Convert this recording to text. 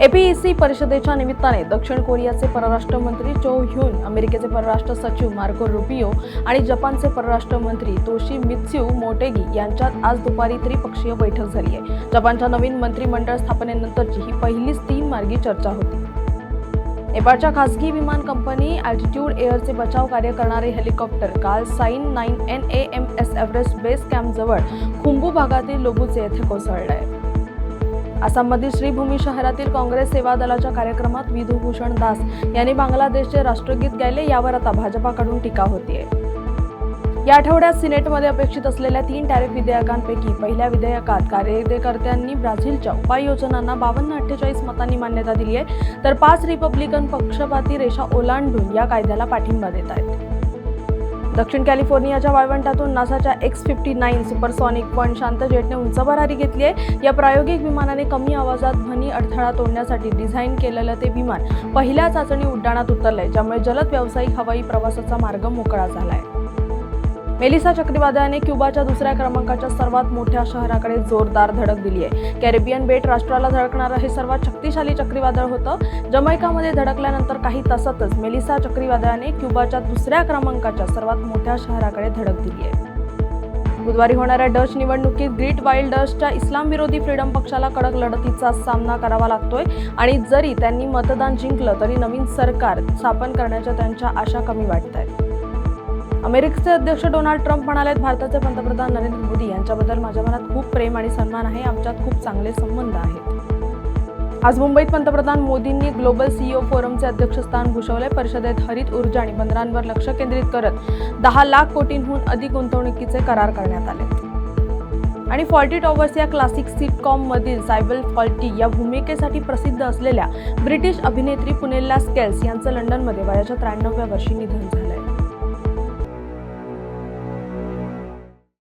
APEC परिषदेच्या निमित्ताने दक्षिण कोरियाचे परराष्ट्र मंत्री चो ह्युन, अमेरिकेचे परराष्ट्र सचिव मार्को रुबियो आणि जपानचे परराष्ट्र मंत्री तोशिमित्सू मोटेगी यांच्यात आज दुपारी त्रिपक्षीय बैठक झाली आहे. जपानच्या नवीन मंत्रिमंडळ स्थापनेनंतरची ही पहिलीच 3 मार्गी चर्चा होती. नेपाळच्या खासगी विमान कंपनी अल्टिट्यूड एअरचे बचाव कार्य करणारे हेलिकॉप्टर काल sign 9 NAMS Everest base कॅम्पजवळ Khumbu भागातील लोबुचे येथे कोसळले. आसाममधील श्रीभूमी शहरातील काँग्रेस सेवा दलाच्या कार्यक्रमात विधूभूषण दास यांनी बांगलादेशचे राष्ट्रगीत गायले. यावर आता भाजपाकडून टीका होतीये. या आठवड्यात सिनेटमध्ये अपेक्षित असलेल्या 3 टॅरिफ विधेयकांपैकी पहिल्या विधेयकात कार्यकर्त्यांनी ब्राझीलच्या उपाययोजनांना 52-48 मतांनी मान्यता दिली आहे, तर 5 रिपब्लिकन पक्षपाती रेषा ओलांडून या कायद्याला पाठिंबा देत आहेत. दक्षिण कॅलिफोर्नियाच्या वाळवंटातून नासाच्या X-59 सुपरसॉनिक पण शांत जेटने उंच भरारी घेतली आहे. या प्रायोगिक विमानाने कमी आवाजात ध्वनी अडथळा तोडण्यासाठी डिझाईन केलेलं ते विमान पहिल्या चाचणी उड्डाणात उतरलंय, ज्यामुळे जलद व्यावसायिक हवाई प्रवासाचा मार्ग मोकळा झालाय. मेलिसा चक्रीवादळाने क्युबाच्या दुसऱ्या क्रमांकाच्या सर्वात मोठ्या शहराकडे जोरदार धडक दिली आहे. कॅरिबियन बेट राष्ट्राला धडकणारं हे सर्वात शक्तिशाली चक्रीवादळ होतं. जमैकामध्ये धडकल्यानंतर काही तासातच मेलिसा चक्रीवादळाने क्युबाच्या दुसऱ्या क्रमांकाच्या सर्वात मोठ्या शहराकडे धडक दिली आहे. बुधवारी होणाऱ्या डच निवडणुकीत ग्रीट वाईल्ड डचच्या इस्लाम विरोधी फ्रीडम पक्षाला कडक लढतीचा सामना करावा लागतोय आणि जरी त्यांनी मतदान जिंकलं तरी नवीन सरकार स्थापन करण्याच्या त्यांच्या आशा कमी वाटतायत. अमेरिकेचे अध्यक्ष डोनाल्ड ट्रम्प म्हणाले, भारताचे पंतप्रधान नरेंद्र मोदी यांच्याबद्दल माझ्या मनात खूप प्रेम आणि सन्मान आहे. आमच्यात खूप चांगले संबंध आहेत. आज मुंबईत पंतप्रधान मोदींनी ग्लोबल CEO फोरमचे अध्यक्षस्थान भूषवले. परिषदेत हरित ऊर्जा आणि बंदरांवर लक्ष केंद्रित करत 10 लाख कोटींहून अधिक गुंतवणुकीचे करार करण्यात आले. आणि फॉल्टी टॉवर्स या क्लासिक सिटकॉम मधील सायबल फॉल्टी या भूमिकेसाठी प्रसिद्ध असलेल्या ब्रिटिश अभिनेत्री पुनेल्ला स्केल्स यांचं लंडनमध्ये वयाच्या 93व्या वर्षी निधन झालंय.